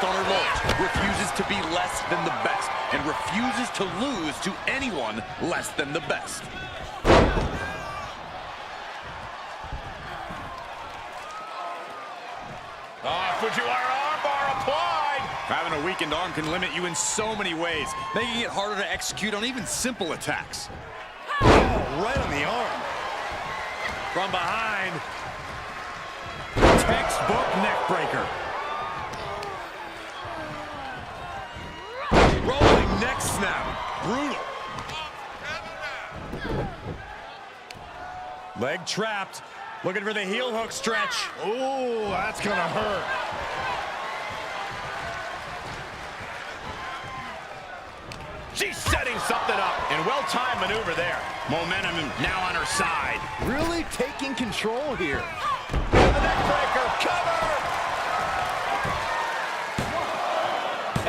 focused on her launch, refuses to be less than the best, and refuses to lose to anyone less than the best. Fujiwara armbar applied. Having a weakened arm can limit you in so many ways, making it harder to execute on even simple attacks. Oh, right on the arm. From behind. Textbook neck breaker. Rolling neck snap. Brutal. Leg trapped. Looking for the heel hook stretch. Ooh, that's gonna hurt. She's setting something up, and well-timed maneuver there. Momentum now on her side. Really taking control here. And the neck breaker, cover!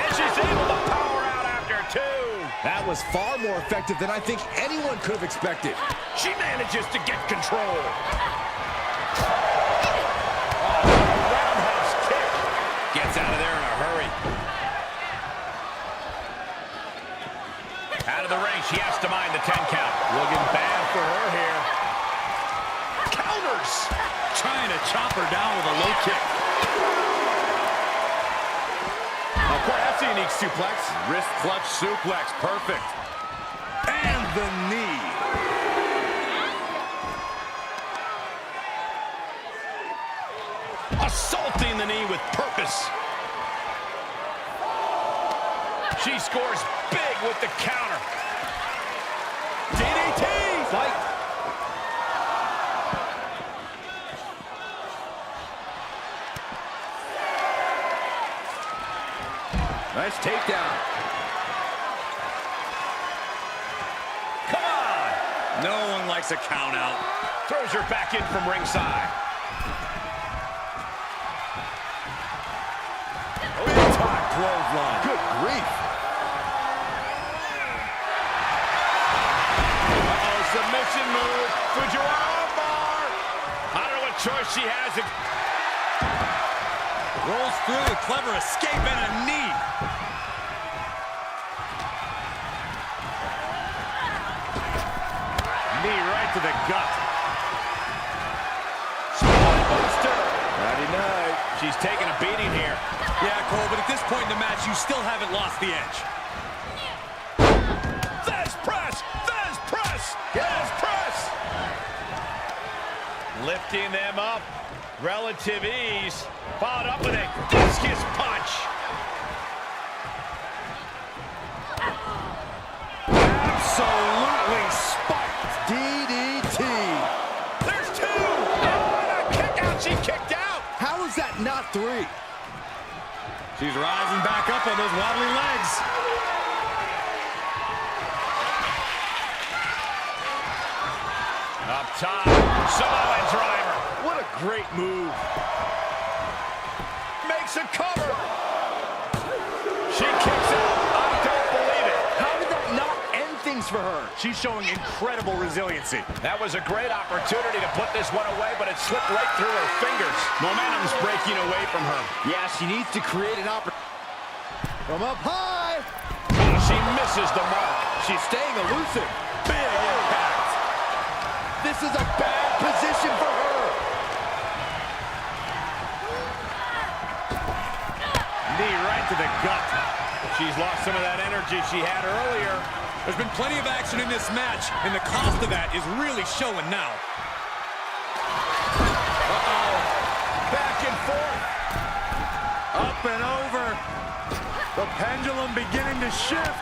And she's able to power out after two. That was far more effective than I think anyone could have expected. She manages to get control. Oh, a roundhouse kick. Gets out of there in a hurry. Out of the ring, she has to mind the 10 count. Looking bad for her here. Counters! Trying to chop her down with a low kick. Oh, boy, that's a unique suplex. Wrist clutch suplex, perfect. And the knee. Assaulting the knee with purpose. She scores big with the counter. DDT! Fight. Nice takedown. Come on! No one likes a count out. Throws her back in from ringside. Big time clothesline. Good grief. Submission move. Fujiwara bar. I don't know what choice she has. Rolls through a clever escape and a knee. Knee right to the gut. Spine buster. Friday night. She's taking a beating here. Yeah, Cole, but at this point in the match, you still haven't lost the edge. Fez press. Fez press. Fez press. Lifting them up. Relative ease. Followed up with a discus punch. Absolutely spiked. DDT. There's two. Oh, and a kick out. She kicked out. How is that not three? She's rising back up on those wobbly legs. Up top. Samoan driver. What a great move. Makes a cover. She kicks out. I don't believe it. How did that not end things for her? She's showing incredible resiliency. That was a great opportunity to put this one away, but it slipped right through her fingers. Momentum's breaking away from her. Yeah, she needs to create an opportunity. From up high. Oh, she misses the mark. She's staying elusive. Big impact. This is a bad position for her. Knee right to the gut. She's lost some of that energy she had earlier. There's been plenty of action in this match, and the cost of that is really showing now. Uh-oh. Back and forth. Up and over. The pendulum beginning to shift.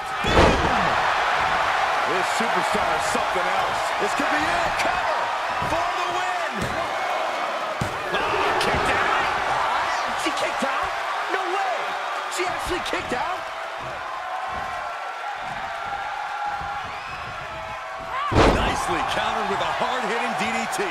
This superstar is something else. This could be it. Cover for the win. Oh, kicked out. She kicked out? No way. She actually kicked out? Nicely countered with a hard-hitting DDT.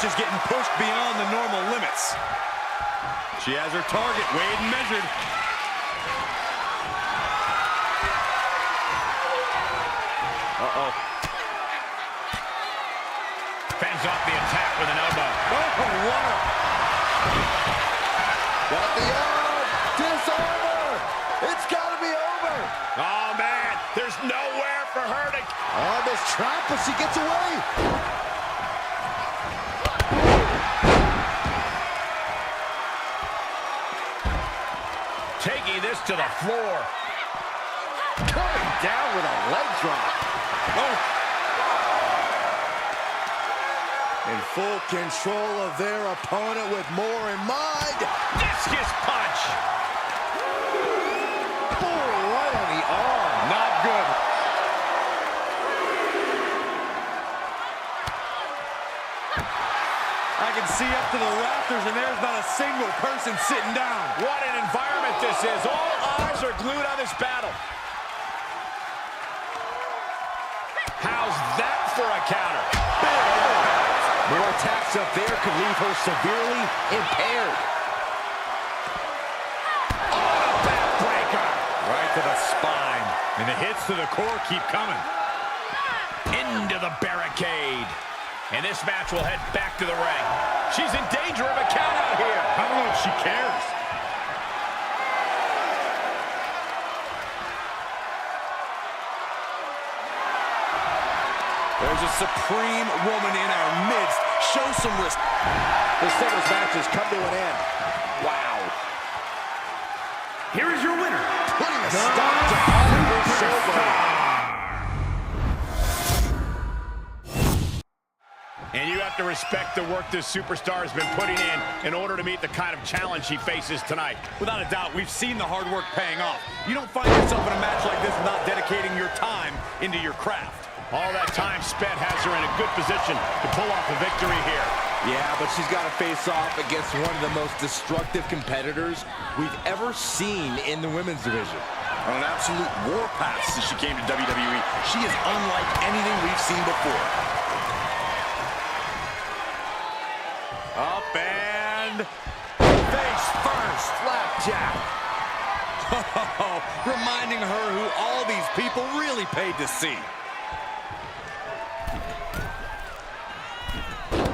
Is getting pushed beyond the normal limits. She has her target weighed and measured. Uh-oh. Fends off the attack with an elbow. Oh, what a... Got the arm. Disarmer. It's got to be over. Oh, man. There's nowhere for her to... Oh, this trap, but she gets away. Taking this to the floor. Coming down with a leg drop. Oh. In full control of their opponent with more in mind. Discus punch. Oh, right on the arm. Not good. I can see up to the rafters, and there's not a single person sitting down. What an environment this is. All eyes are glued on this battle. How's that for a counter? More attacks up there could leave her severely impaired. Oh, a backbreaker. Right to the spine. And the hits to the core keep coming. Into the barricade. And this match will head back to the ring. She's in danger of a count out here. I don't know if she cares. There's a supreme woman in our midst. Show some respect. This singles match has come to an end. Wow. Here is your winner. Putting a stop to all of this showboat. And you have to respect the work this superstar has been putting in order to meet the kind of challenge she faces tonight. Without a doubt, we've seen the hard work paying off. You don't find yourself in a match like this without dedicating your time into your craft. All that time spent has her in a good position to pull off a victory here. Yeah, but she's got to face off against one of the most destructive competitors we've ever seen in the women's division. On an absolute warpath since she came to WWE, she is unlike anything we've seen before. Up and face first, slapjack. Reminding her who all these people really paid to see.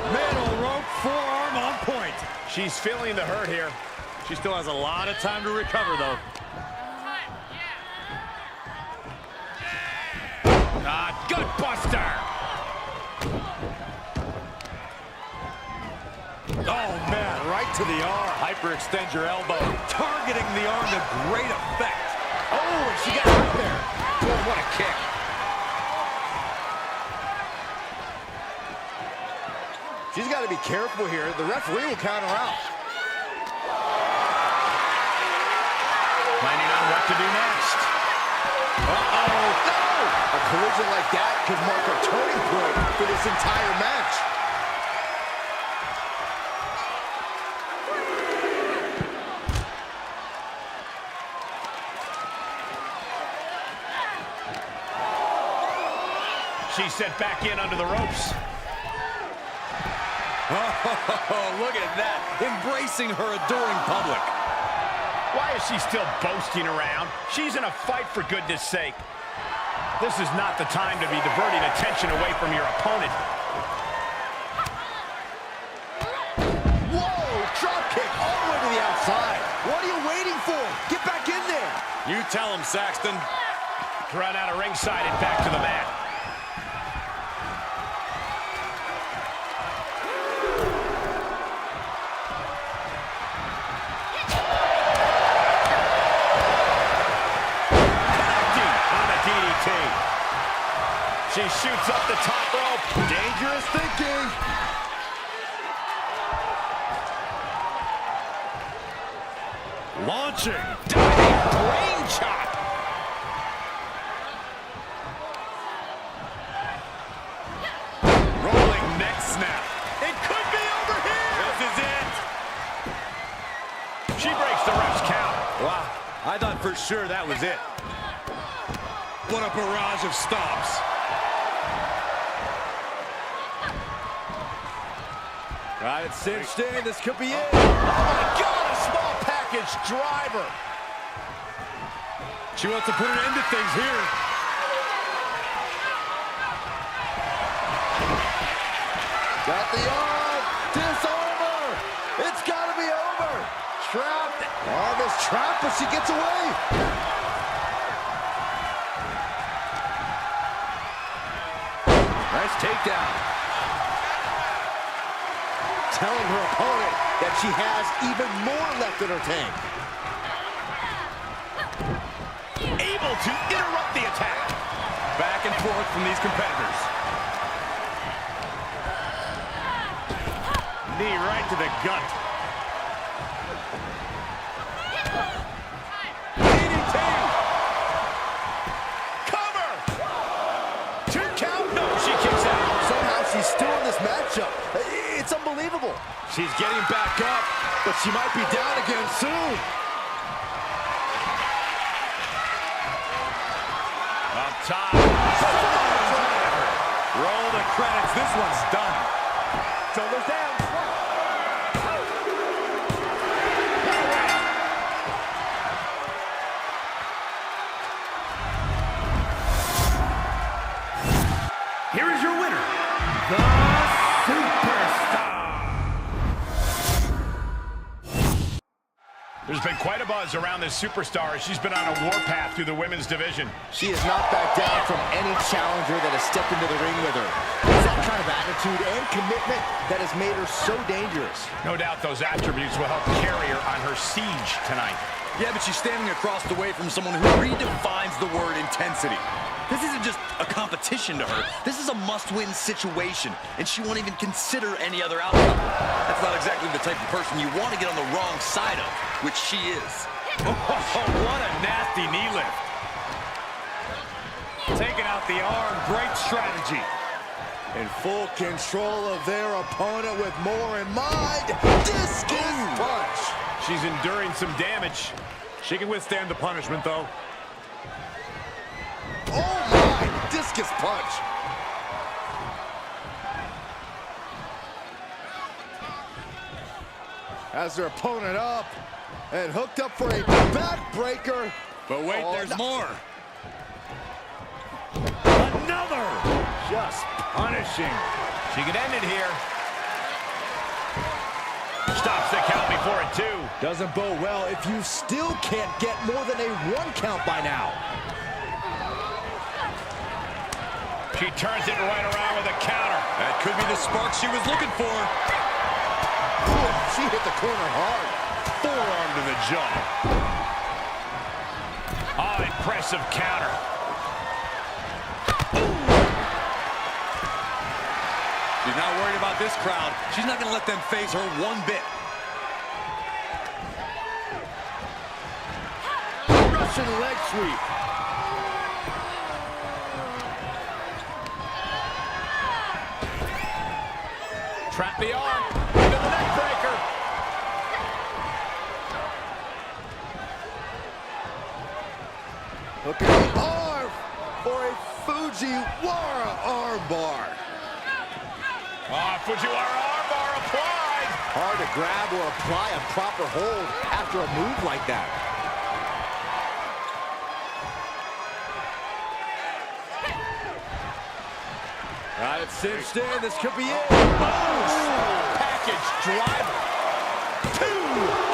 Middle rope, forearm on point. She's feeling the hurt here. She still has a lot of time to recover, though. Gut buster. Oh, man, right to the arm. Hyperextend your elbow. Targeting the arm to great effect. Oh, and she got hurt there. Boy, what a kick. She's got to be careful here. The referee will count her out. Planning on what to do next. Uh-oh. No! A collision like that could mark a turning point for this entire match. She's set back in under the ropes. Oh, look at that. Embracing her adoring public. Why is she still boasting around? She's in a fight, for goodness sake. This is not the time to be diverting attention away from your opponent. Whoa, drop kick all the way to the outside. What are you waiting for? Get back in there. You tell him, Saxton. Run out of ringside and back to the mat. She shoots up the top rope. Dangerous thinking. Launching. Diving brain chop. Rolling neck snap. It could be over here. This is it. She breaks the ref's count. Wow. I thought for sure that was it. What a barrage of stops. Got it cinched in. This could be it. Oh, my God, a small package driver. She wants to put an end to things here. trap, but she gets away. Nice takedown. Telling her opponent that she has even more left in her tank. Able to interrupt the attack. Back and forth from these competitors. Knee right to the gut. DDT. Cover. 2 count. No, she kicks out. Somehow she's still in this matchup. It's unbelievable. She's getting back up, But she might be down again soon. up top. Roll the credits. This one's done. Shoulders down. Here is your winner, the Superstar. There's been quite a buzz around this superstar as she's been on a warpath through the women's division. She has not backed down from any challenger that has stepped into the ring with her. It's that kind of attitude and commitment that has made her so dangerous. No doubt those attributes will help carry her on her siege tonight. Yeah, but she's standing across the way from someone who redefines the word intensity. This isn't just a competition to her. This is a must-win situation, and she won't even consider any other outcome. That's not exactly the type of person you want to get on the wrong side of, which she is. Oh, what a nasty knee lift. Taking out the arm, great strategy. In full control of their opponent with more in mind. Discus punch. She's enduring some damage. She can withstand the punishment, though. Oh my, discus punch. Has her opponent up and hooked up for a backbreaker. But wait, Oh, there's no. more. Another. Just punishing. She could end it here. Stops the count before a 2. Doesn't bode well if you still can't get more than a 1 count by now. She turns it right around with a counter. That could be the spark she was looking for. Ooh, she hit the corner hard. Forearm to the jaw. Oh, impressive counter. She's not worried about this crowd. She's not going to let them phase her one bit. Russian leg sweep. Trap the arm. Into the neck breaker. Look at the arm for a Fujiwara armbar. Oh, Fujiwara armbar applied. Hard to grab or apply a proper hold after a move like that. Got it cinched in. This could be it. Package driver. 2.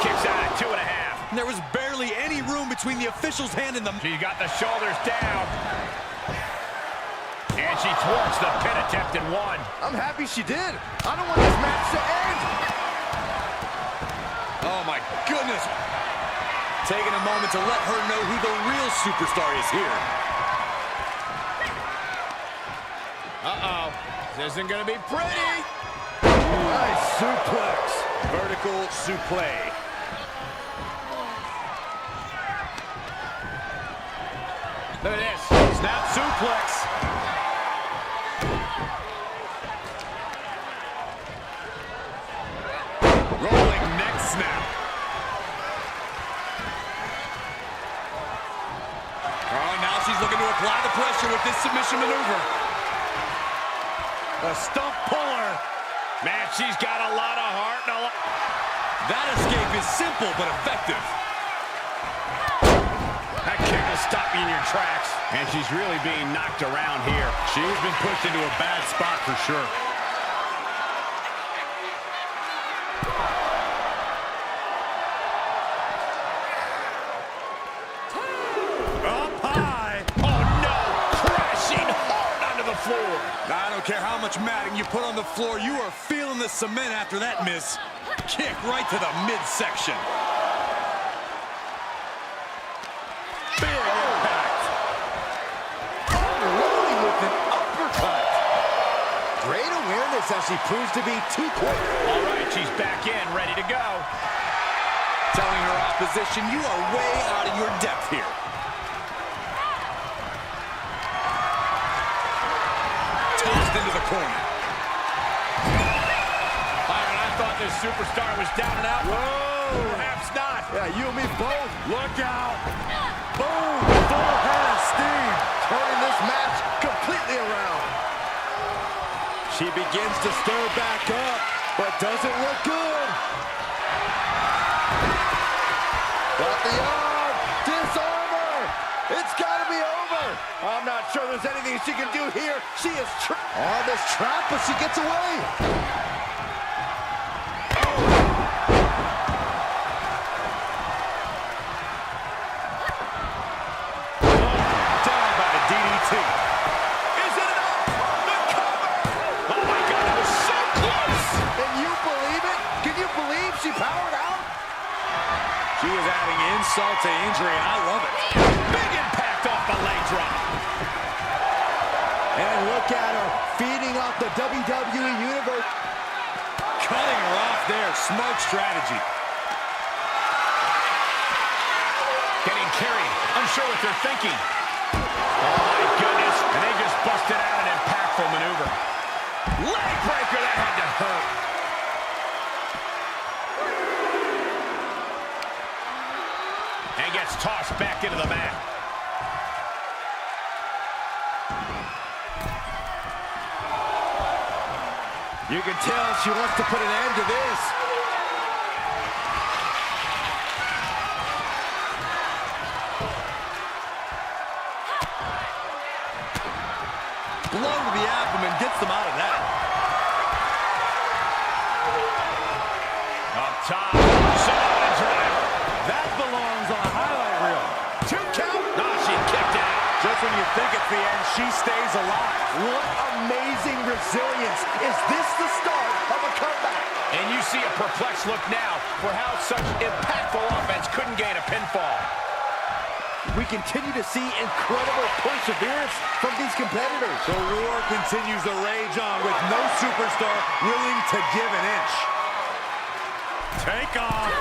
Kicks out at 2.5. And there was barely any room between the official's hand and the... She got the shoulders down. And she thwarts the pin attempt in 1. I'm happy she did. I don't want this match to end. Oh, my goodness. Taking a moment to let her know who the real superstar is here. Uh-oh. This isn't going to be pretty. Nice suplex. Vertical suplex. Look at this. Snap suplex. Rolling neck snap. Oh, now she's looking to apply the pressure with this submission maneuver. A stump puller. Man, she's got a lot of heart and a lot... That escape is simple but effective. That kick will stop you in your tracks. And she's really being knocked around here. She's been pushed into a bad spot for sure. I don't care how much matting you put on the floor, you are feeling the cement after that miss. Kick right to the midsection. Big impact. Unloading with an uppercut. Great awareness as she proves to be too quick. All right, she's back in, ready to go. Telling her opposition, you are way out of your depth here. Tossed into the corner. Byron, I thought this superstar was down and out. Whoa! Perhaps not. Yeah, you and me both. Look out. Boom! Full head of steam. Turning this match completely around. She begins to stir back up, but doesn't look good. Got the arm. Disarm her. It's got to be over. I'm not sure there's anything she can do here. She is on this trap, but she gets away. She is adding insult to injury, and I love it. Big impact off the leg drop. And look at her, feeding off the WWE Universe. Cutting her off there, smart strategy. Getting carried, unsure what they're thinking. Oh my goodness, and they just busted out an impactful maneuver. Leg breaker, that had to hurt. And gets tossed back into the mat. You can tell she wants to put an end to this. Blow to the abdomen gets them out of that. Up top, Samoan driver. That belongs on a highlight reel. 2 count. No, she kicked out. Just when you think it's the end, she stays alive. What amazing resilience. Is this the start of a comeback? And you see a perplexed look now for how such impactful offense couldn't gain a pinfall. We continue to see incredible perseverance from these competitors. The war continues to rage on with no superstar willing to give an inch. Take off.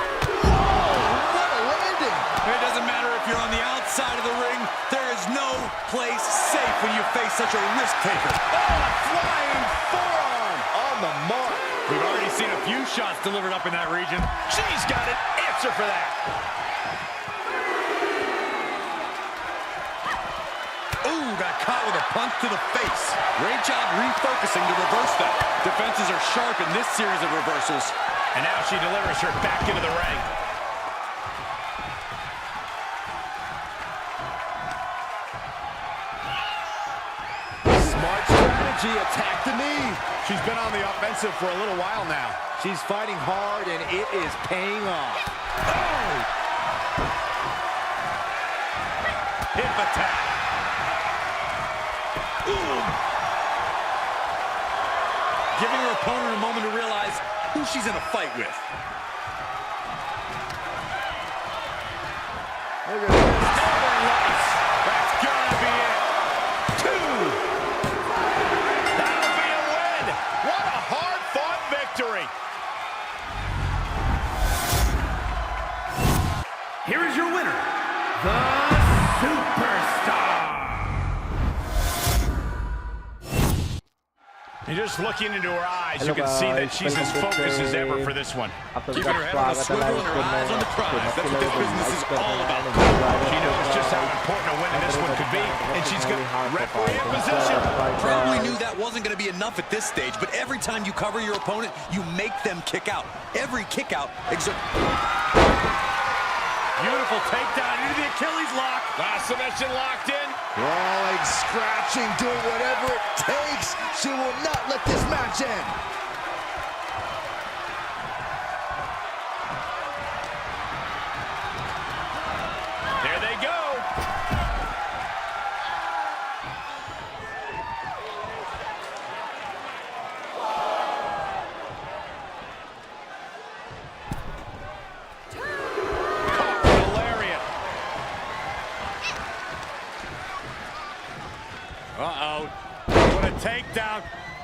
What a landing. It doesn't matter if you're on the outside of the ring. There is no place safe when you face such a risk taker. Oh, flying forearm on the mark. We've already seen a few shots delivered up in that region. She's got an answer for that. Ooh, got caught with a punch to the face. Great job refocusing to reverse that. Defenses are sharp in this series of reversals. And now she delivers her back into the ring. Smart strategy, attack the knee. She's been on the offensive for a little while now. She's fighting hard, and it is paying off. Oh! Hip attack. Ooh. Giving her opponent a moment to realize who she's in a fight with. Look at this. That's gotta be it. 2. That'll be a win. What a hard-fought victory. Here is your winner, the Superstar. And just looking into her eyes, you can see that she's as focused as ever for this one. Keeping her head on a swivel and her eyes on the prize. That's what this business is all about. She knows just how important a win this one could be, and she's got referee in position. Probably knew that wasn't going to be enough at this stage, but every time you cover your opponent, you make them kick out. Every kick out exerts. Beautiful takedown into the Achilles lock. Last submission locked in. Crawling, scratching, doing whatever it takes. She will not let this match end. There they go. Uh-oh. What a takedown.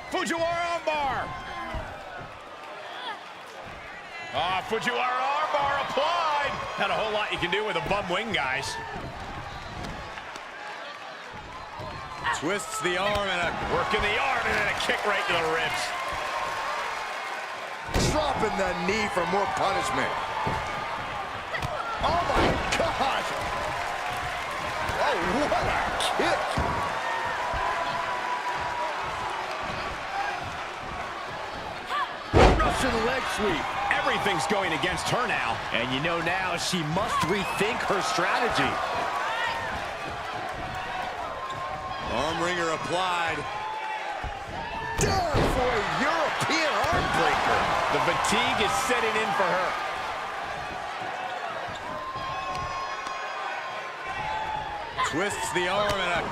Fujiwara armbar. Fujiwara armbar applied. Not a whole lot you can do with a bum wing, guys. Twists the arm and working the arm and then a kick right to the ribs. dropping the knee for more punishment. Oh my God! Oh, what a kick! Russian leg sweep. Everything's going against her now. And you know now she must rethink her strategy. Arm wringer applied. Down for a European arm breaker. The fatigue is setting in for her. Twists the arm and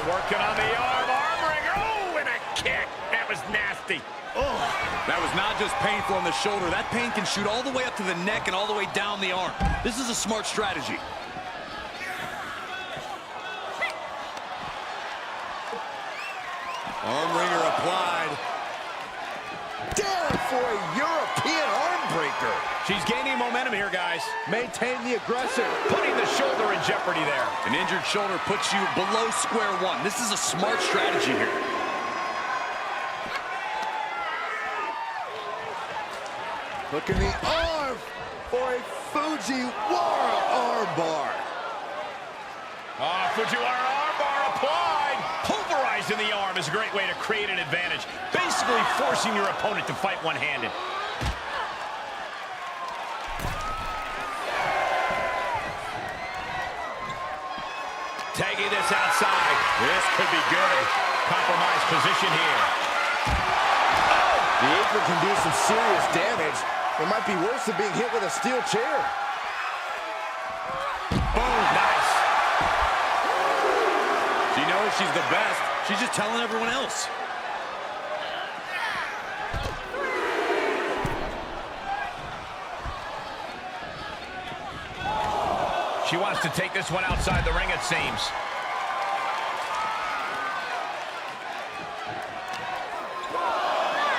working on the arm wringer. Oh, and a kick. That was nasty. Oh, that was not just painful on the shoulder. That pain can shoot all the way up to the neck and all the way down the arm. This is a smart strategy. arm wringer applied. Down for a European arm breaker. She's gaining momentum here, guys. Maintain the aggression. Putting the shoulder in jeopardy there. An injured shoulder puts you below square one. This is a smart strategy here. Look in the arm for a Fujiwara armbar. Fujiwara armbar applied. Pulverizing the arm is a great way to create an advantage. Basically forcing your opponent to fight one-handed. Tagging this outside. This could be good. Compromised position here. The apron can do some serious damage. It might be worse than being hit with a steel chair. Boom. Nice. She knows she's the best. She's just telling everyone else. She wants to take this one outside the ring, it seems.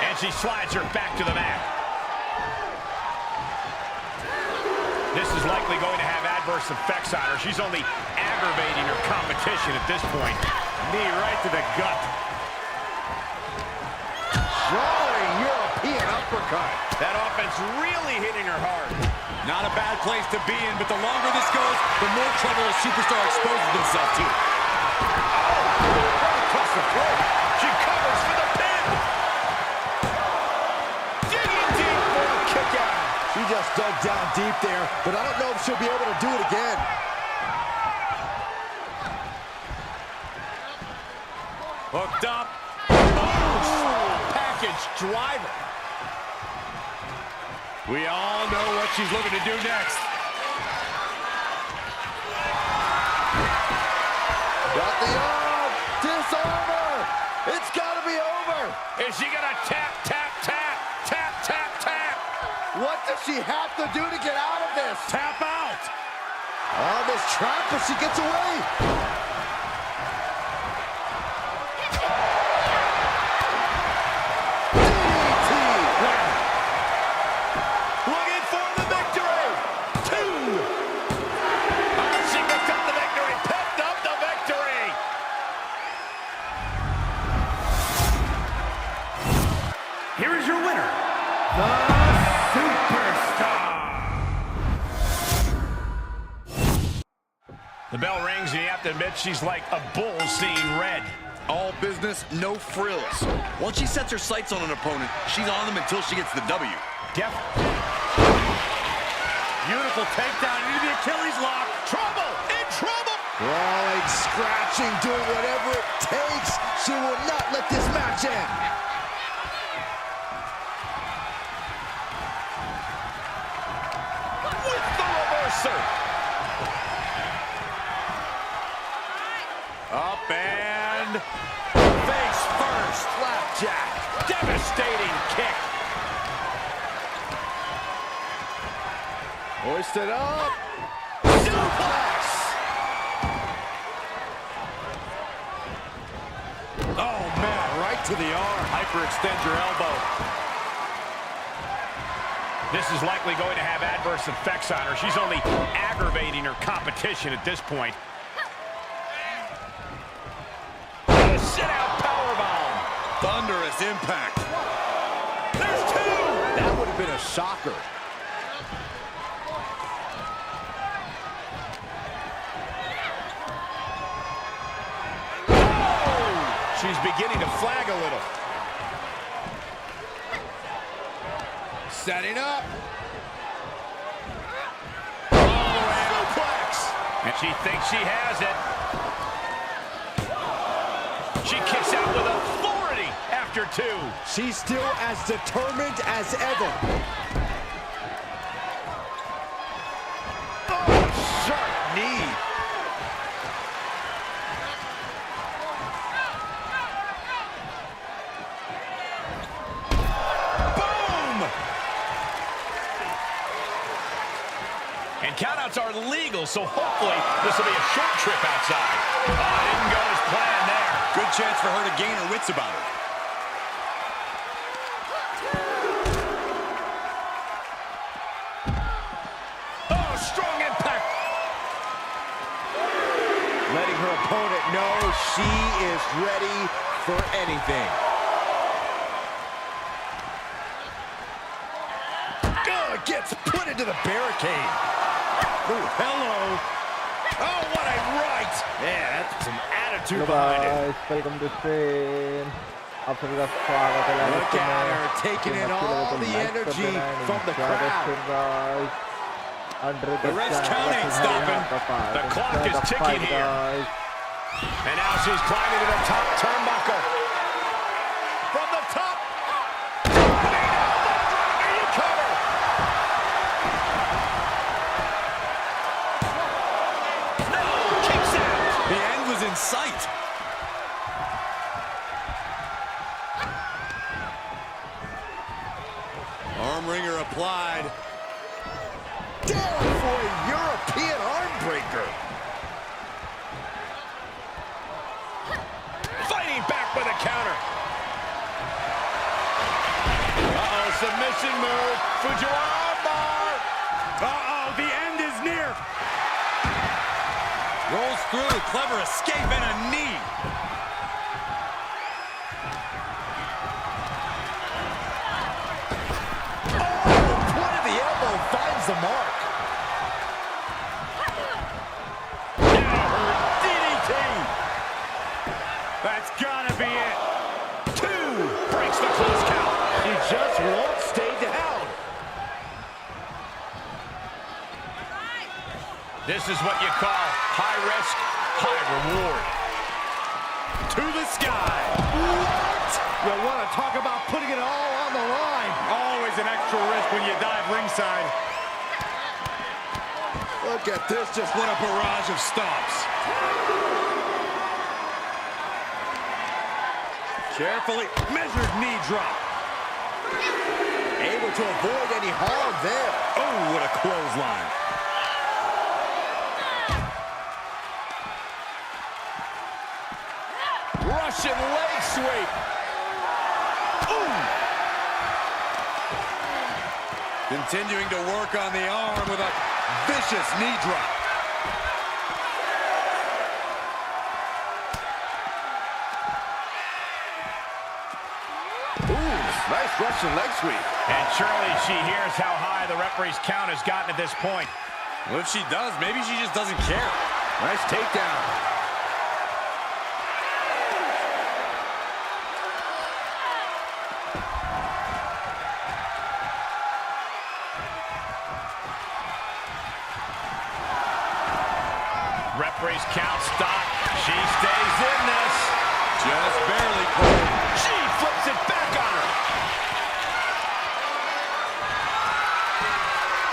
And she slides her back to the mat. This is likely going to have adverse effects on her. She's only aggravating her competition at this point. Knee right to the gut. Drawing European uppercut. That offense really hitting her hard. Not a bad place to be in, but the longer this goes, the more trouble a superstar exposes themselves to. Right across the throat. She covers for the pin. Digging deep for a kick out. She just dug down deep there, but I don't know if she'll be able to do it again. Hooked up. Oh, package driver. We all know what she's looking to do next. Got the arm. Disarm her. It's got to be over. Is she going to tap, tap, tap, tap, tap, tap? What does she have to do to get out of this? Tap out. On this trap, but she gets away. Here is your winner, the Superstar. The bell rings, and you have to admit she's like a bull seeing red. All business, no frills. Once she sets her sights on an opponent, she's on them until she gets the W. Beautiful takedown into the Achilles lock. Trouble! In trouble! Crawling, scratching, doing whatever it takes. She will not let this match end. Up and face first, flapjack, devastating kick. Hoisted up, suplex. to the arm. Hyperextend your elbow. This is likely going to have adverse effects on her. She's only aggravating her competition at this point. A sit-out powerbomb. Thunderous impact. There's two. That would have been a shocker. Oh! She's beginning to flag a little. Setting up. Suplex. And she thinks she has it. She kicks out with authority after two. She's still as determined as ever. Oh, sharp knee. And countouts are legal, so hopefully this will be a short trip outside. Oh, it didn't go as planned there. Good chance for her to gain her wits about it. Oh, strong impact. Letting her opponent know she is ready for anything. Gets put into the barricade. Ooh, hello. Oh, what a right. Yeah, that's some attitude Hello behind it. guys, welcome to stream. आप सभी का स्वागत है Look at her taking in all the energy from the crowd. The ref's count ain't stopping. The clock is ticking here. And now she's climbing to the top turnbuckle. From the top. In sight. Arm wringer applied. Down for a European arm breaker. Fighting back with a counter. Uh-oh, submission move. Fujiwara bar. Uh-oh, the end is near. Rolls through, clever escape and a knee. Oh, the point of the elbow finds the mark. DDT. That's gotta be it. Two. Breaks the close count. He just won't stay down. This is what you call high risk, high reward. To the sky. What? You want to talk about putting it all on the line. Always an extra risk when you dive ringside. Look at this, just what a barrage of stomps. Carefully measured knee drop. Able to avoid any harm there. Oh, what a clothesline. Russian leg sweep. Ooh. Continuing to work on the arm with a vicious knee drop. Ooh, nice Russian leg sweep. And surely she hears how high the referee's count has gotten at this point. Well, if she does, maybe she just doesn't care. Nice takedown. Referee's count stopped. She stays in this. Just barely clear. She flips it back on her.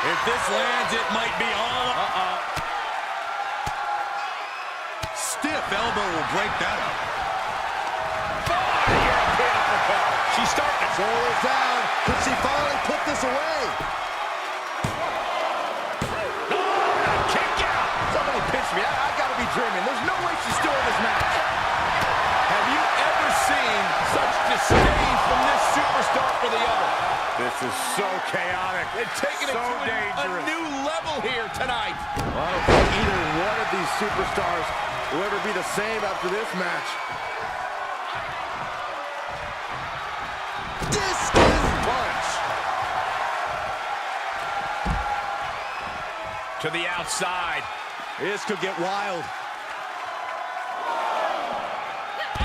If this lands, it might be all. Stiff elbow will break that up. European uppercut. She's starting to Shoulders down. Could she finally put this away? I gotta be dreaming. There's no way she's still in this match. Have you ever seen such chaotic. They're taking it So to dangerous. a new level here tonight. Well, I don't think either one of these superstars will ever be the same after this match. Discus punch. To the outside. This could get wild.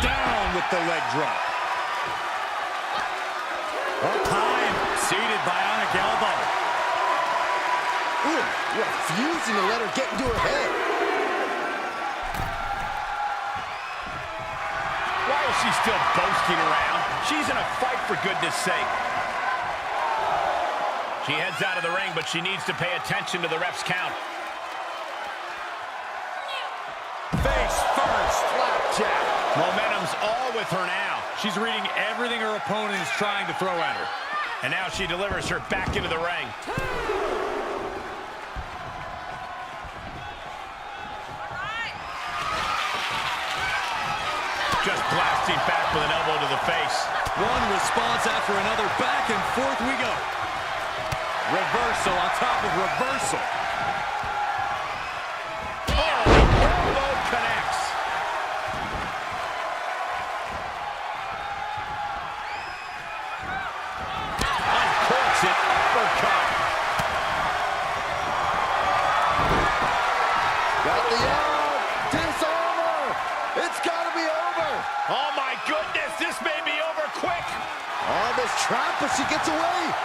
Down with the leg drop. Time. Seated bionic elbow. Ooh, refusing to let her get into her head. Why is she still boasting around? She's in a fight, for goodness sake. She heads out of the ring, but she needs to pay attention to the ref's count. Face first, flapjack. Momentum's all with her now. She's reading everything her opponent is trying to throw at her. And now she delivers her back into the ring. Just blasting back with an elbow to the face. One response after another. Back and forth we go. Reversal on top of reversal. Oh, the elbow connects. Uncorks it, uppercut. Got the arm. Disarmer. It's got to be over. Oh my goodness, this may be over quick. On this trap, but she gets away.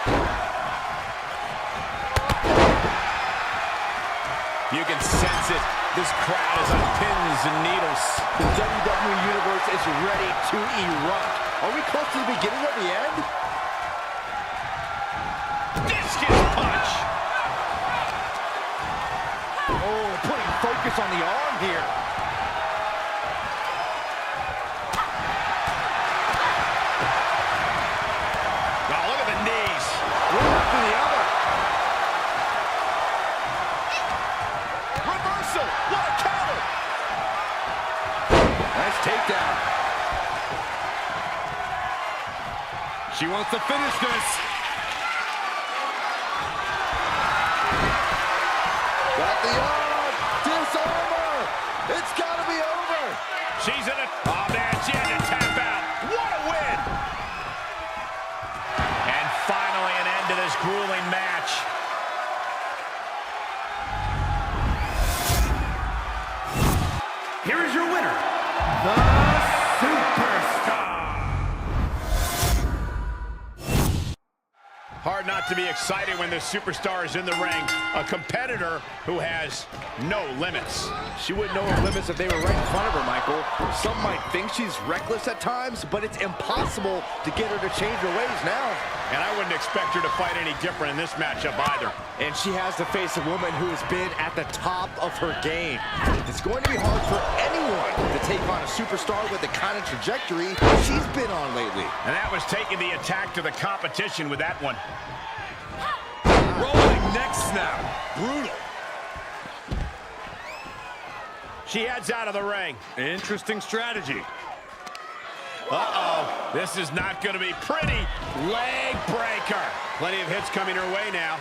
You can sense it. This crowd is on pins and needles. The WWE Universe is ready to erupt. Are we close to the beginning of the end? Discus punch. Oh, putting focus on the arm here. Wow, look at the knees. One after the other. Reversal. What a counter. Nice takedown. She wants to finish this. Got the arm. Disarmer. It's got to be over. She's in it. Oh, man, she had to tap out. What a win. And finally an end to this grueling match. Here is your winner, the Superstar. Hard not to be excited when the superstar is in the ring. A competitor who has no limits. She wouldn't know her limits if they were right in front of her, Michael. Some might think she's reckless at times, but it's impossible to get her to change her ways now. And I wouldn't expect her to fight any different in this matchup either. And she has to face a woman who has been at the top of her game. It's going to be hard for anyone to take on a superstar with the kind of trajectory she's been on lately. And that was taking the attack to the competition with that one. Rolling neck snap. Brutal. She heads out of the ring. Interesting strategy. Uh-oh, this is not going to be pretty. Leg breaker. Plenty of hits coming her way now.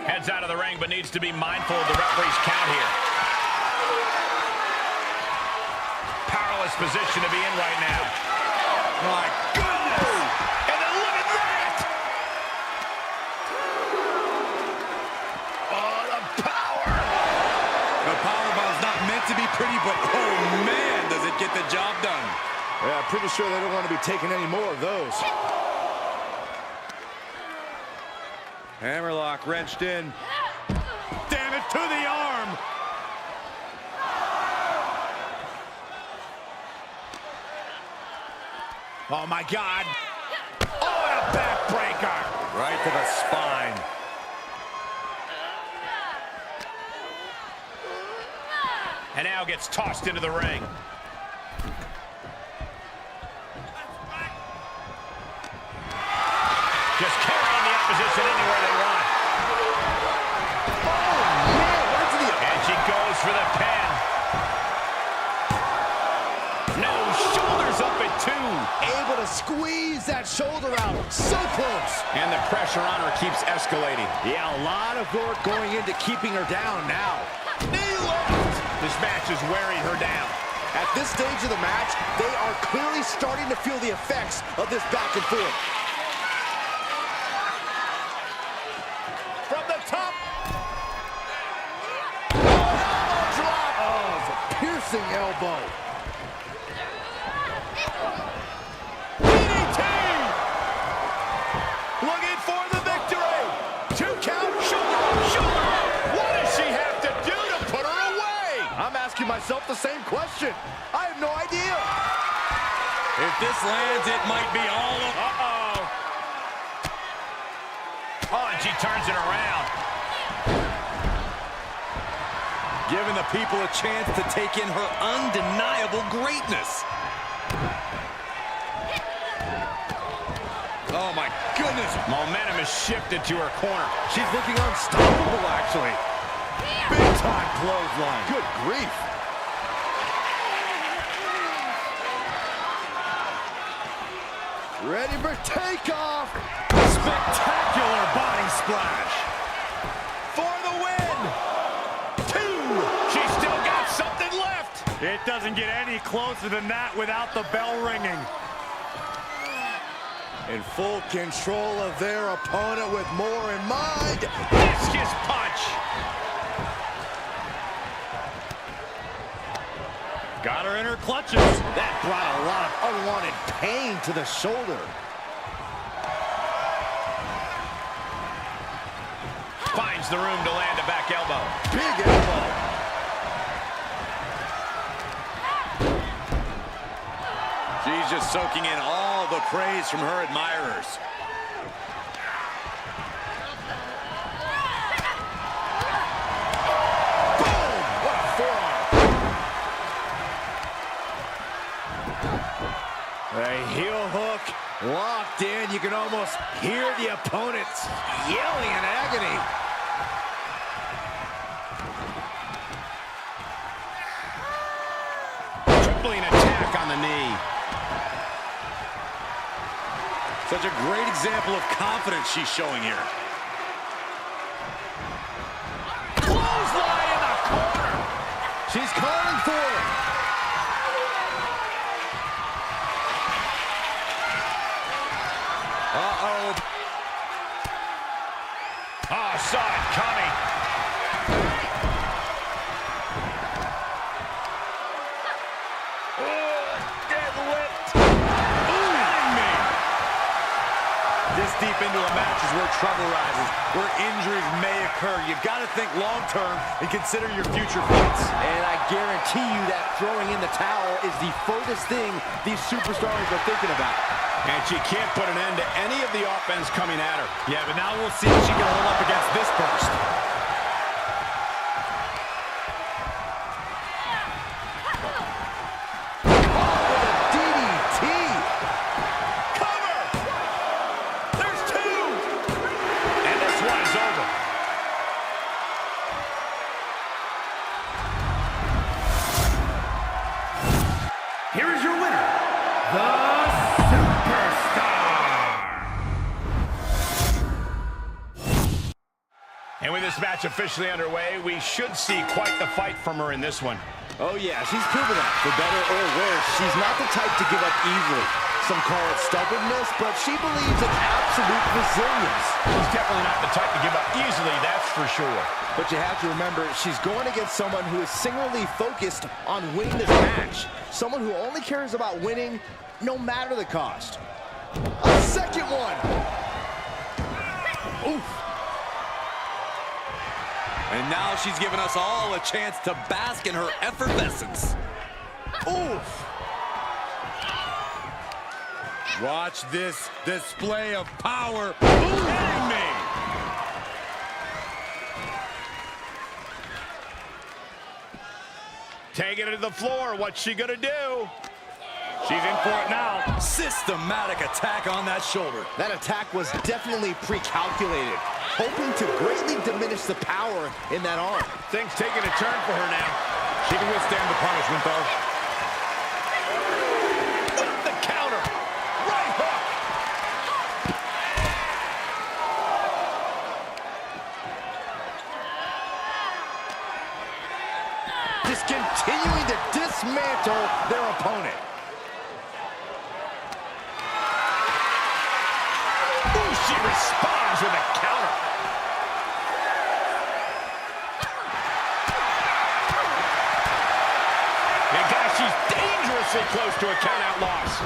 Heads out of the ring, but needs to be mindful of the referee's count here. Powerless position to be in right now. My goodness! And then look at that! Oh, the power! The powerbomb's not meant to be pretty, but oh man, does it get the job done. Yeah, I'm pretty sure they don't want to be taking any more of those. Hammerlock wrenched in. Damn it, to the arm! Oh, my God. Oh, and a backbreaker. Right to the spine. And now gets tossed into the ring. Just carrying the opposition anywhere they want. Oh, man, right to the... And she two. Able to squeeze that shoulder out. So close. And the pressure on her keeps escalating. Yeah, a lot of work going into keeping her down now. Knee lift. This match is wearing her down. At this stage of the match, they are clearly starting to feel the effects of this back and forth. From the top. Elbow drop. Oh, it's a piercing elbow. DDT. Looking for the victory. 2 count. Shoulder. What does she have to do to put her away? I'm asking myself the same question. I have no idea. If this lands, it might be all of... Uh-oh. Oh, and she turns it around. Giving the people a chance to take in her undeniable greatness. Oh, my goodness. Momentum is shifted to her corner. She's looking unstoppable, actually. Big time clothesline. Good grief. Ready for takeoff. Spectacular body splash. For the win. 2. She's still got something left. It doesn't get any closer than that without the bell ringing. In full control of their opponent with more in mind. Vicious punch. Got her in her clutches. That brought a lot of unwanted pain to the shoulder. Finds the room to land a back elbow. Big elbow. She's just soaking in all the praise from her admirers. Boom! What a forearm. A heel hook locked in. You can almost hear the opponents yelling in agony. Tripling attack on the knee. Such a great example of confidence she's showing here. Clothesline in the corner. She's calling for it. Uh-oh. Oh, saw it coming. This deep into a match is where trouble rises, where injuries may occur. You've got to think long-term and consider your future fights. And I guarantee you that throwing in the towel is the furthest thing these superstars are thinking about. And she can't put an end to any of the offense coming at her. Yeah, but now we'll see if she can hold up against this burst. Here is your winner, the Superstar. And with this match officially underway, we should see quite the fight from her in this one. Oh yeah, she's proven that. For better or worse, she's not the type to give up easily. Some call it stubbornness, but she believes in absolute resilience. She's definitely not the type to give up easily, that's for sure. But you have to remember, she's going against someone who is singularly focused on winning this match. Someone who only cares about winning, no matter the cost. A second one. Oof. And now she's given us all a chance to bask in her effervescence. Oof. Watch this display of power. Hitting me. Taking it to the floor. What's she gonna do? She's in for it now. Systematic attack on that shoulder. That attack was definitely pre-calculated, hoping to greatly diminish the power in that arm. Things taking a turn for her now. She can withstand the punishment, though. The count. dismantle their opponent. Ooh, she responds with a counter. And guys, she's dangerously close to a count-out loss.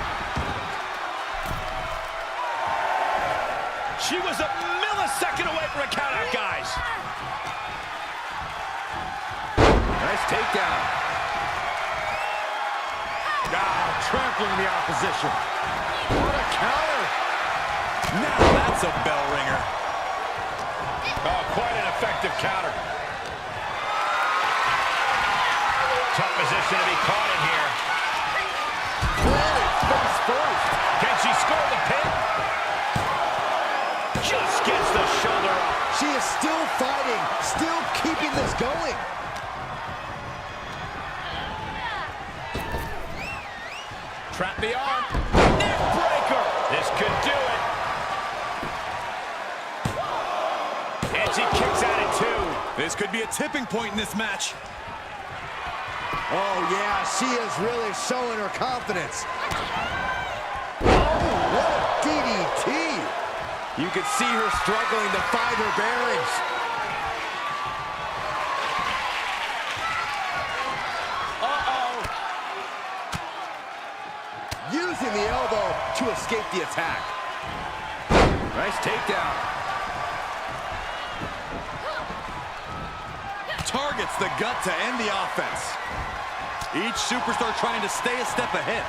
She was a millisecond away from a count-out, guys. Nice takedown. Trampling the opposition. What a counter. Now that's a bell ringer. Oh, quite an effective counter. Tough position to be caught in here. Planted face first. Can she score the pin? Just gets the shoulder up. She is still fighting, still keeping this going. Trap the arm. Neck breaker. This could do it. And she kicks out at 2. This could be a tipping point in this match. Oh, yeah, she is really showing her confidence. Oh, what a DDT. You could see her struggling to find her bearings. Using the elbow to escape the attack. Nice takedown. Targets the gut to end the offense. Each superstar trying to stay a step ahead.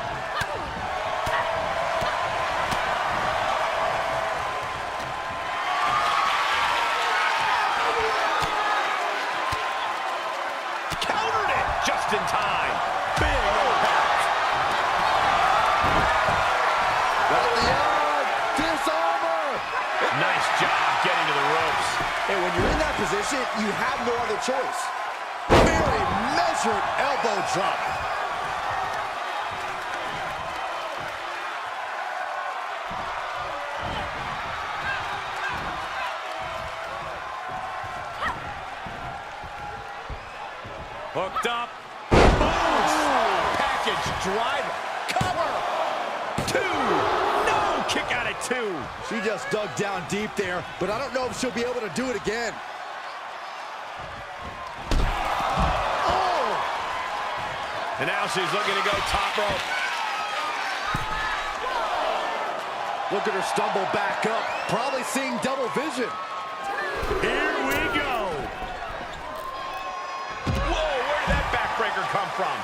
Countered it just in time. Big impact. Got the arm. Disarmer. Nice job getting to the ropes. And when you're in that position, you have no other choice. Very measured elbow drop. Hooked up. Boom! Package driver. Cover. 2. No! Kick out at 2. She just dug down deep there, but I don't know if she'll be able to do it again. Oh! And now she's looking to go top rope. Look at her stumble back up, probably seeing double vision. Here we go. Whoa, where did that backbreaker come from?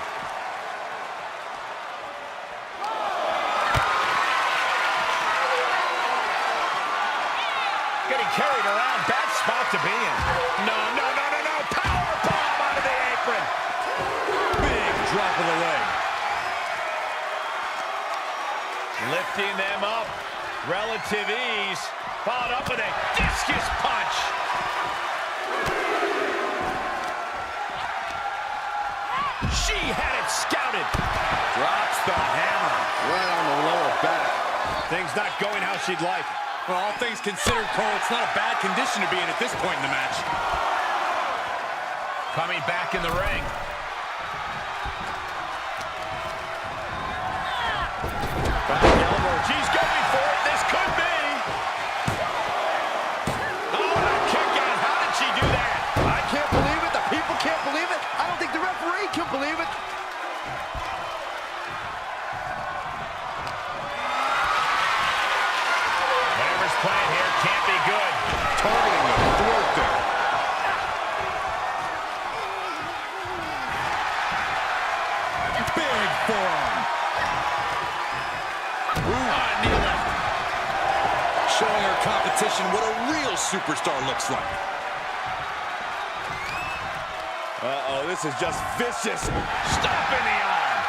Getting carried around, bad spot to be in. No, no, no, no, no. Power bomb out of the apron. Big drop of the leg. Lifting them up. Relative ease. Followed up with a discus punch. She had it scouted. Drops the hammer. Right on the lower back. Things not going how she'd like. Well, all things considered, Cole, it's not a bad condition to be in at this point in the match. Coming back in the ring. She's going for it. This could be. Oh, a kick out. How did she do that? I can't believe it. The people can't believe it. I don't think the referee can believe it. Whatever's playing here can't be good. Targeting the throat there. Big forearm. Knee lift. Showing her competition what a real superstar looks like. Uh-oh, this is just vicious. Stomping the arm.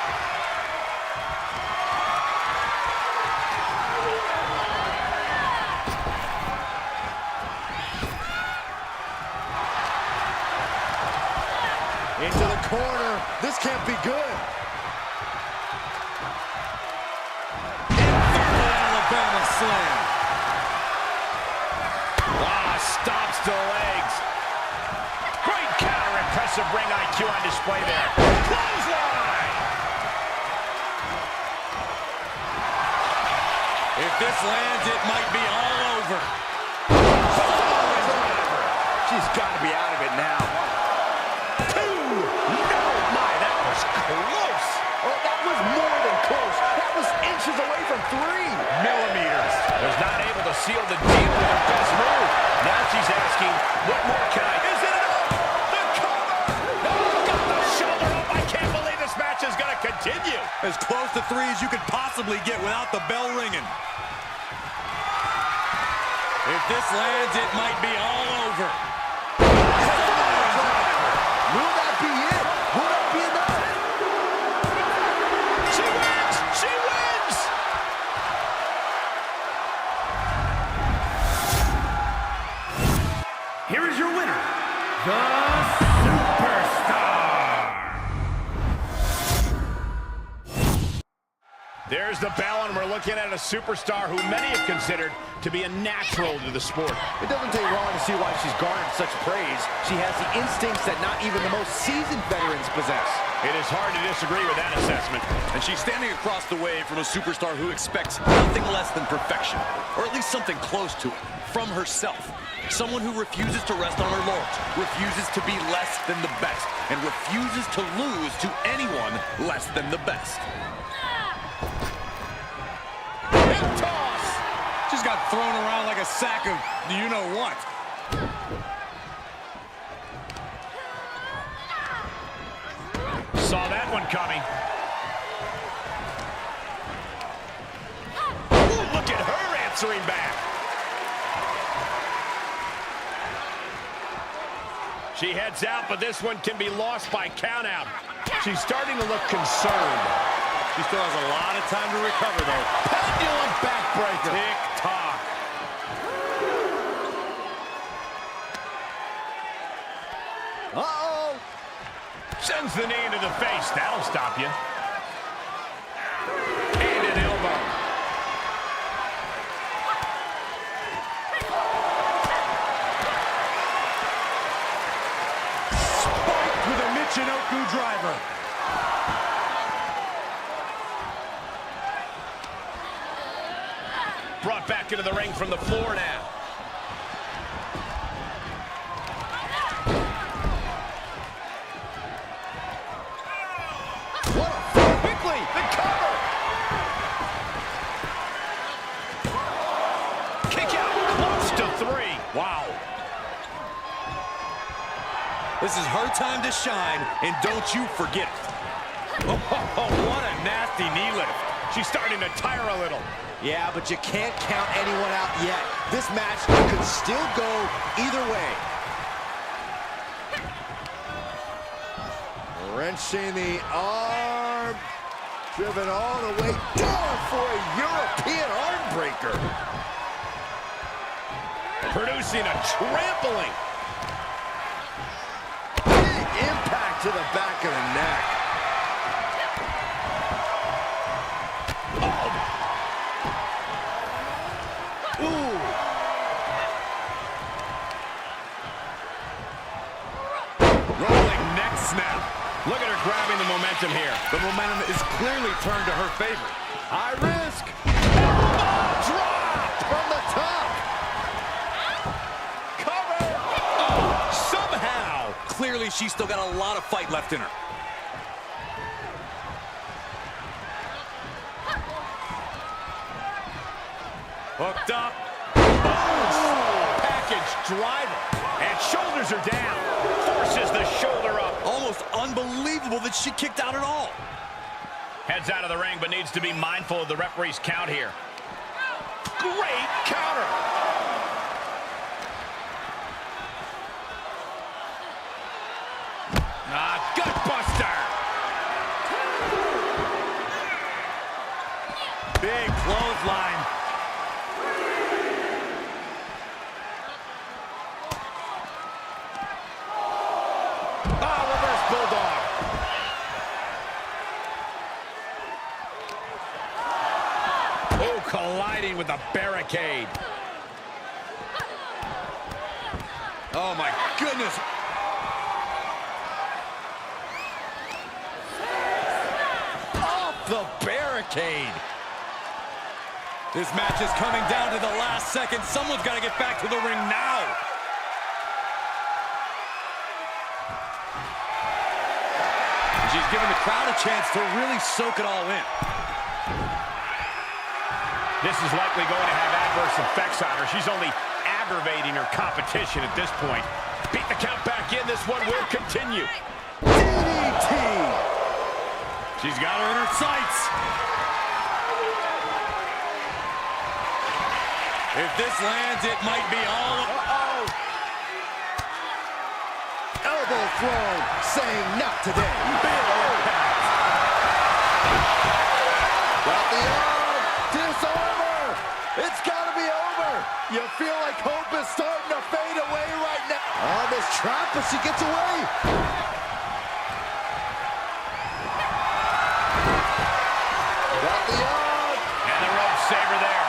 Into the corner. This can't be good. Alabama slam. Stops the legs. Great counter. Impressive ring IQ on display there. Clothesline. this lands, it might be all over. She's got to be out of it now. 2. No, my, that was close. Oh, that was more than close. That was inches away from 3 millimeters. Was not able to seal the deal with her best move. Now she's asking, what more can I? Is it enough? The cover! No, got the shoulder up. I can't believe this match is going to continue. As close to 3 as you could possibly get without the bell ringing. If this lands, it might be all over. Will that be it? Will that be enough? She wins! She wins! Here is your winner, the Superstar. There's the bell, and we're looking at a superstar who many have considered to be a natural to the sport. It doesn't take long to see why she's garnered such praise. She has the instincts that not even the most seasoned veterans possess. It is hard to disagree with that assessment. And she's standing across the way from a superstar who expects nothing less than perfection, or at least something close to it, from herself. Someone who refuses to rest on her laurels, refuses to be less than the best, and refuses to lose to anyone less than the best. Hip toss! Just got thrown around like a sack of you-know-what. Saw that one coming. Ooh, look at her answering back. She heads out, but this one can be lost by countout. She's starting to look concerned. She still has a lot of time to recover, though. Pendulum backbreaker. Tick-tock. Uh-oh. Sends the knee into the face. That'll stop you. And an elbow. Spiked with a Michinoku driver. Brought back into the ring from the floor now. Quickly, the cover. Kick out, close to 3. Wow. This is her time to shine, and don't you forget it. Oh, what a nasty knee lift. She's starting to tire a little. Yeah, but you can't count anyone out yet. This match could still go either way. Wrenching the arm. Driven all the way down for a European arm breaker. Producing a trampling. Big impact to the back of the neck. Ooh. Rolling neck snap. Look at her grabbing the momentum here. The momentum is clearly turned to her favor. High risk. Elbow drop from the top. Cover. Oh, somehow. Clearly, she's still got a lot of fight left in her. Hooked up. Package driver. And shoulders are down. Forces the shoulder up. Almost unbelievable that she kicked out at all. Heads out of the ring, but needs to be mindful of the referee's count here. Great counter. Gutbuster. Big clothesline. Reverse bulldog. Oh, colliding with the barricade. Oh, my goodness. Off the barricade. This match is coming down to the last second. Someone's got to get back to the ring now. She's giving the crowd a chance to really soak it all in. This is likely going to have adverse effects on her. She's only aggravating her competition at this point. Beat the count back in. This one will continue. DDT! She's got her in her sights. If this lands, it might be all... Uh-oh! Elbow thrown, saying not today. Big impact. Got the arm, disarm her. It's gotta be over. You feel like hope is starting to fade away right now. Oh, this trap, but she gets away. Got the arm. And the rope saver there.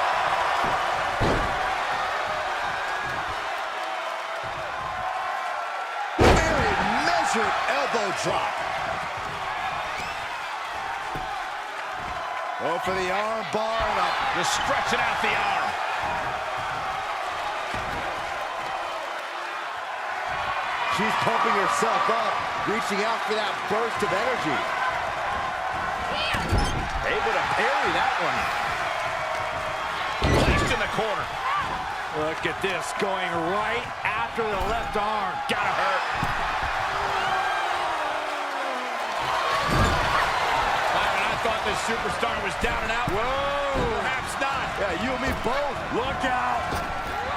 Very measured elbow drop. Go for the arm bar and up. Just stretching out the arm. She's pumping herself up, reaching out for that burst of energy. Able to parry that one. Placed in the corner. Look at this, going right after the left arm. Gotta hurt. Byron, I thought this superstar was down and out. Whoa! Perhaps not. Yeah, you and me both. Look out!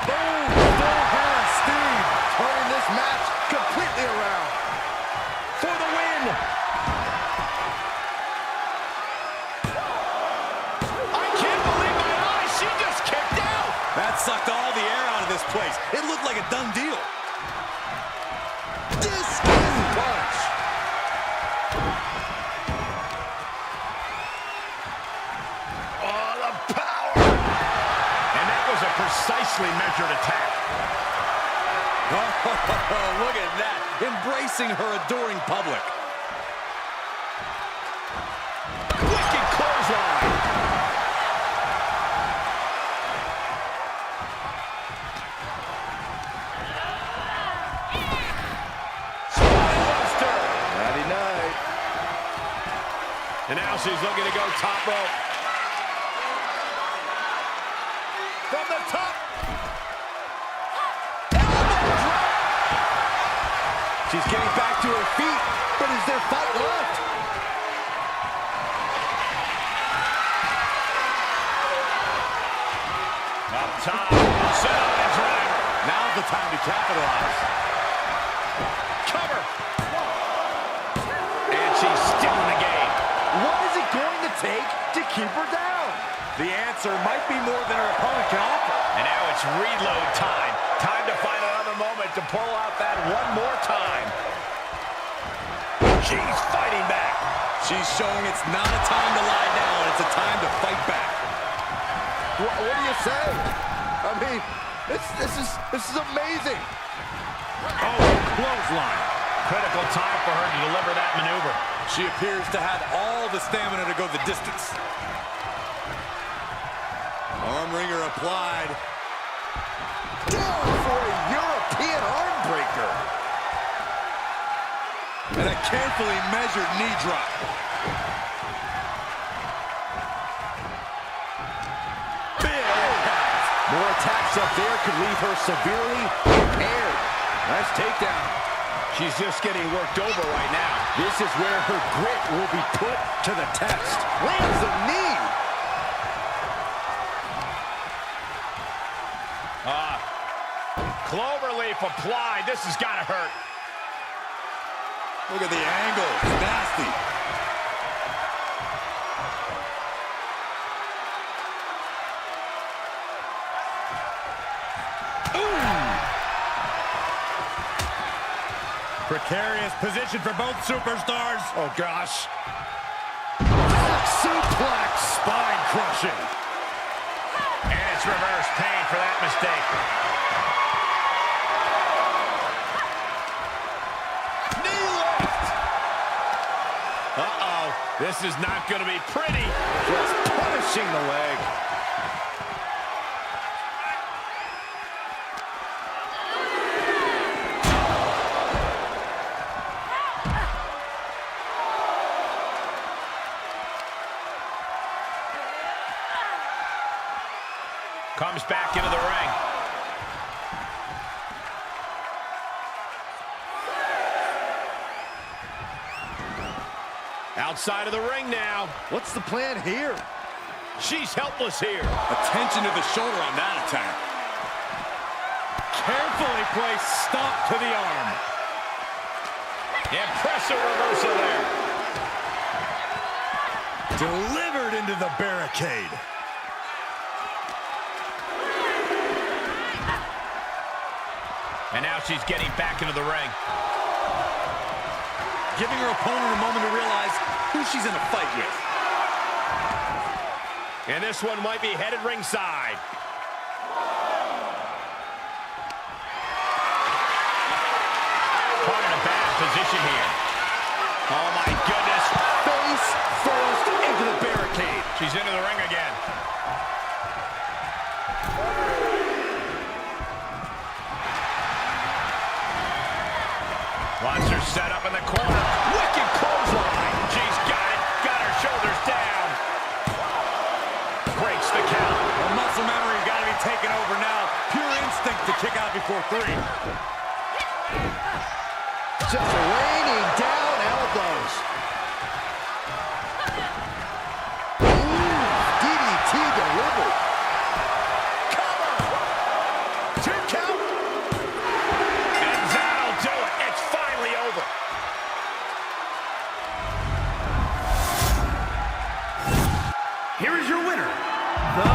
Boom! Full head of steam. Turning this match completely around. For the win. I can't believe my eyes. She just kicked out. That sucked all the air out of this place. It looked like a done deal. Discus punch. Oh, the power. And that was a precisely measured attack. Oh, look at that. Embracing her adoring public. Wicked clothesline. Spinebuster. Natty night. And now she's looking to go top rope. From the top. She's getting back to her feet, but is there fight left? Up top. Sideline driver. Now's the time to capitalize. Cover. And she's still in the game. What is it going to take to keep her down? The answer might be more than her opponent can offer. And now it's reload time. Time to find another moment to pull out that one more time. She's fighting back. She's showing it's not a time to lie down. It's a time to fight back. What do you say? I mean, this is amazing. Oh, clothesline. Critical time for her to deliver that maneuver. She appears to have all the stamina to go the distance. Arm wringer applied. Down for a European arm breaker. And a carefully measured knee drop. Big impact. More attacks up there could leave her severely impaired. Nice takedown. She's just getting worked over right now. This is where her grit will be put to the test. Lands a knee. Cloverleaf applied. This has got to hurt. Look at the angle. It's nasty. Precarious position for both superstars. Oh, gosh. Back suplex. Spine crushing. And it's reverse pain for that mistake. Knee lift. Uh-oh. This is not going to be pretty. Just punishing the leg. back into the ring. Outside of the ring now. What's the plan here? She's helpless here. Attention to the shoulder on that attack. Carefully placed stomp to the arm. Impressive reversal there. Delivered into the barricade. And now she's getting back into the ring. Giving her opponent a moment to realize who she's in a fight with. And this one might be headed ringside. Caught in a bad position here. Oh my goodness. Face first into the barricade. She's into the ring again. Wants her set up in the corner. Wicked clothesline. She's got it. Got her shoulders down. Breaks the count. The muscle memory got to be taken over now. Pure instinct to kick out before 3. Just raining down elbows. Ooh, DDT delivered. Cover. 2 count. And that'll do it. It's finally over. Here is your winner, the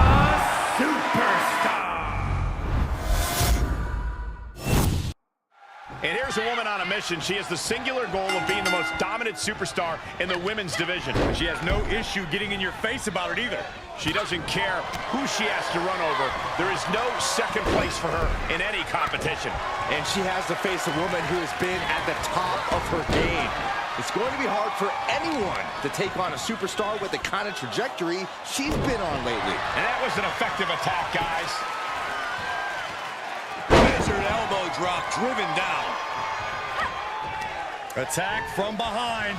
Superstar. And here's a woman on a mission. She has the singular goal of being the most dominant superstar in the women's division. She has no issue getting in your face about it either. She doesn't care who she has to run over. There is no second place for her in any competition. And she has to face a woman who has been at the top of her game. It's going to be hard for anyone to take on a superstar with the kind of trajectory she's been on lately. And that was an effective attack, guys. Measured elbow drop driven down. Attack from behind.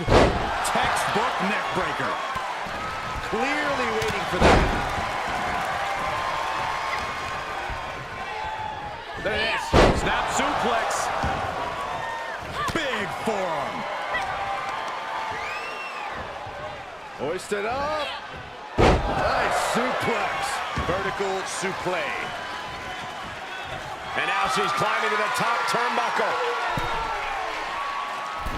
Textbook neck breaker. Clearly waiting for that. There it is. Snap suplex. Big forearm. Hoisted up. Nice suplex. Vertical suplex. And now she's climbing to the top turnbuckle.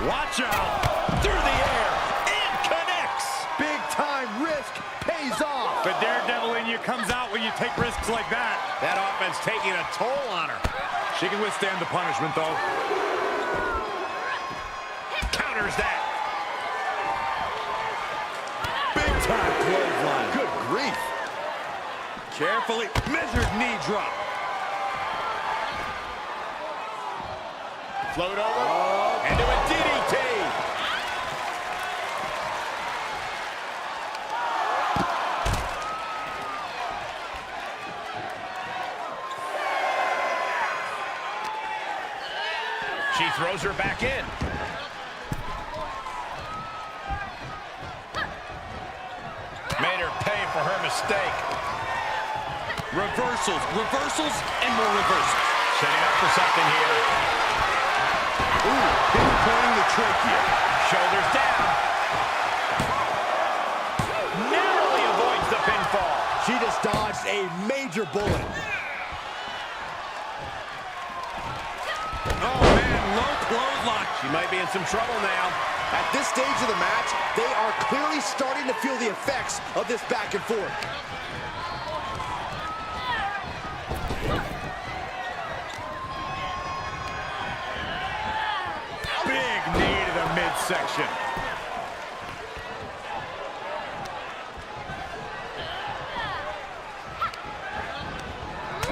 Watch out. Through the air. And connects. Big time risk pays off. The daredevil in you comes out when you take risks like that. That offense taking a toll on her. She can withstand the punishment, though. Counters that. Big time clothesline. Good grief. Carefully measured knee drop. Float over. Into a DDT. She throws her back in. Made her pay for her mistake. Reversals, reversals, and more reversals. Setting up for something here. Ooh, pinpointing the trachea. Shoulders down. Narrowly avoids the pinfall. She just dodged a major bullet. Oh, man, low clothesline. She might be in some trouble now. At this stage of the match, they are clearly starting to feel the effects of this back and forth. Big knee to the midsection.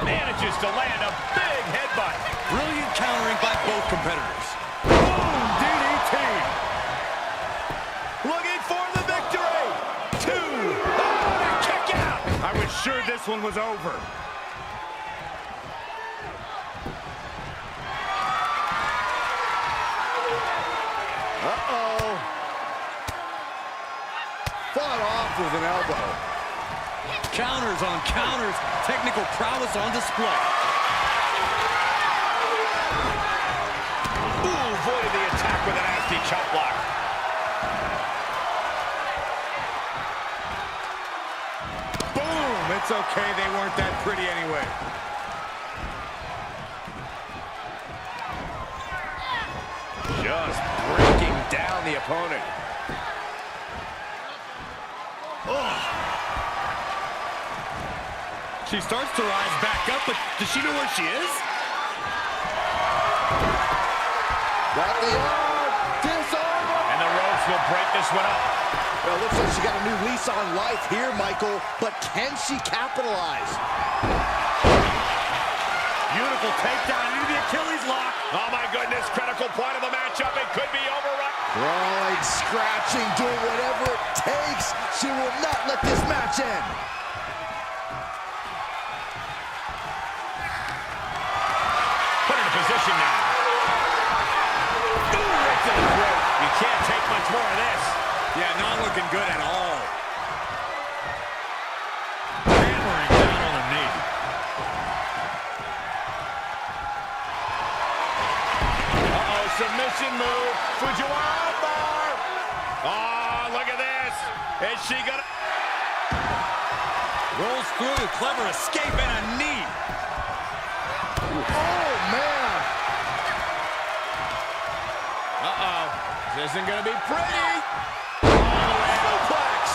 Manages to land a big headbutt. Brilliant countering by both competitors. Boom, DDT. Looking for the victory. 2. Oh, and a kick out. I was sure this one was over. Uh-oh. Fought off with an elbow. Counters on counters. Technical prowess on display. Ooh, avoided the attack with a nasty chop block. Boom! It's okay, they weren't that pretty anyway. Just breaking down the opponent. She starts to rise back up, but does she know where she is? Got the arm. Disarm. And the ropes will break this one up. Well, it looks like she got a new lease on life here, Michael. But can she capitalize? Beautiful takedown into the Achilles lock. Oh, my goodness. Critical point of the matchup. It could be over right. Crawling, scratching, doing whatever it takes. She will not let this match end. Put her in position now. Ooh, right to the throat. You can't take much more of this. Yeah, not looking good at all. Hammering down on the knee. Uh-oh, submission move. Fujiwara bar. Oh, look at this. Is she gonna... Rolls through, clever escape and a knee. Oh, man. Uh-oh. This isn't gonna be pretty. Suplex.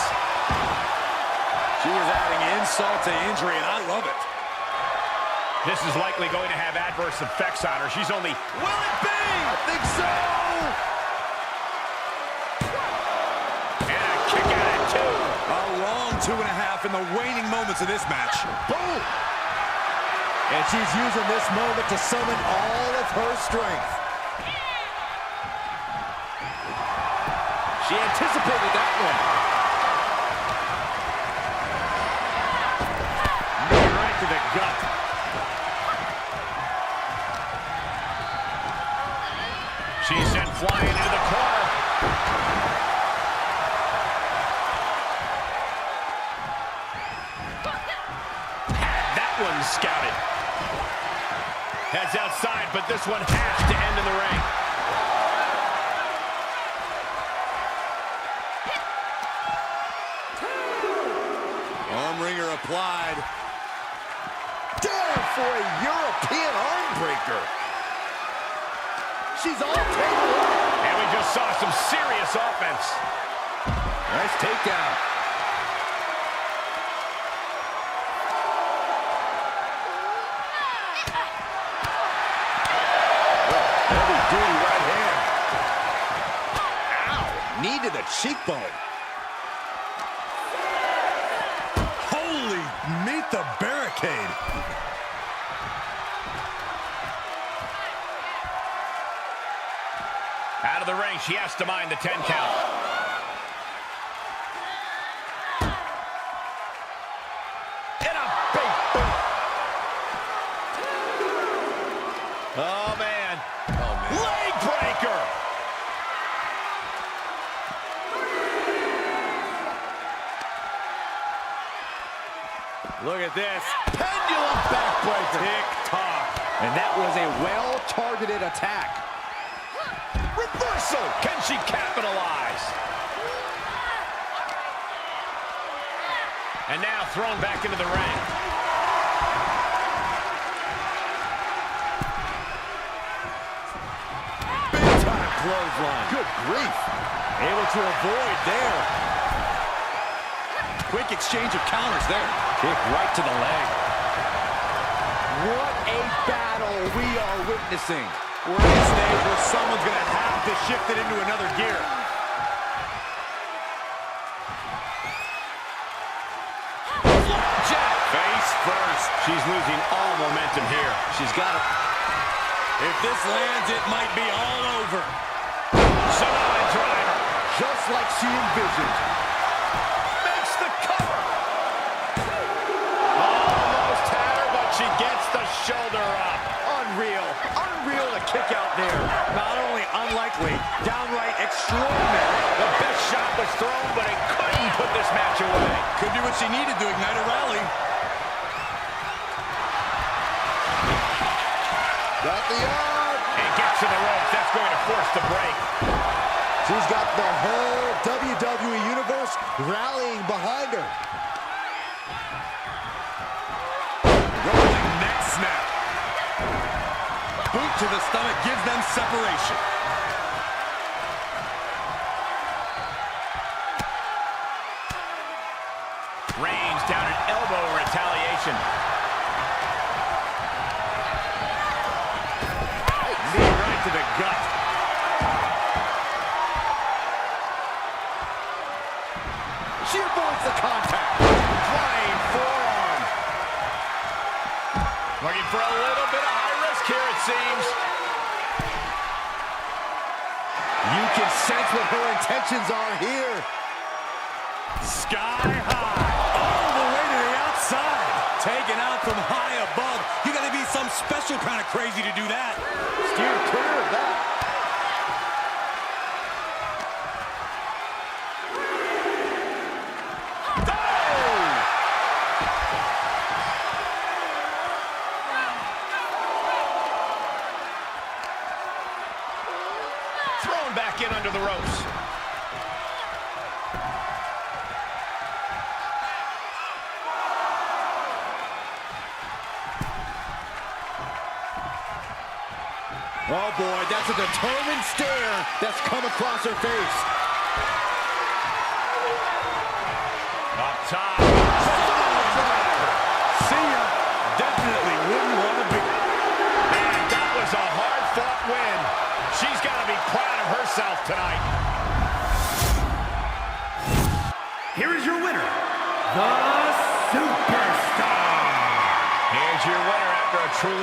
She is adding insult to injury, and I love it. This is likely going to have adverse effects on her. She's only... Will it be? I think so. And a kick out at two. A long 2.5 in the waning moments of this match. Boom. And she's using this moment to summon all of her strength. She anticipated that one. Knee right to the gut. She's sent flying into the corner. Had that one scouted. Heads outside, but this one has to end in the ring. Arm wringer applied. Down for a European arm breaker. She's all tangled up. And we just saw some serious offense. Nice takedown. Heavy duty right hand. Ow. Knee to the cheekbone. Holy, meet the barricade. Out of the ring, she has to mind the 10 count. And a big boot. Oh, man. Oh, man. Leg breaker. Look at this. Pendulum backbreaker. Tick-tock. And that was a well-targeted attack. Reversal. Can she capitalize? And now thrown back into the ring. Big-time clothesline. Good grief. Able to avoid there. Quick exchange of counters there. Kick right to the leg. What a battle we are witnessing. We're at a stage where someone's going to have to shift it into another gear. Flapjack. Face first. She's losing all momentum here. She's got it. If this lands, it might be all over. Samoan driver. Just like she envisioned. Makes the cover. Almost had her, but she gets the shoulder up. Unreal. Unreal to kick out there. Not only unreal. unlikely, downright extraordinary. The best shot was thrown, but it couldn't put this match away. Could do what she needed to ignite a rally. Got the arm. And gets to the ropes. That's going to force the break. She's got the whole WWE Universe rallying behind her. Rolling neck snap. Boot to the stomach gives them separation. Reigns down an elbow retaliation. Knee right to the gut. She avoids the contact. Flying forearm. Looking for a little bit of high risk here, it seems. You can sense what her intentions are here. Sky high. All the way to the outside. Taken out from high above. You gotta be some special kind of crazy to do that. Steer clear of that. Thrown back in under the ropes. Oh boy, that's a determined stare that's come across her face. Up top. See ya. Definitely wouldn't want to be. Man, that was a hard-fought win. She's got to be proud of herself tonight. Here is your winner, the Superstar. Here's your winner after a truly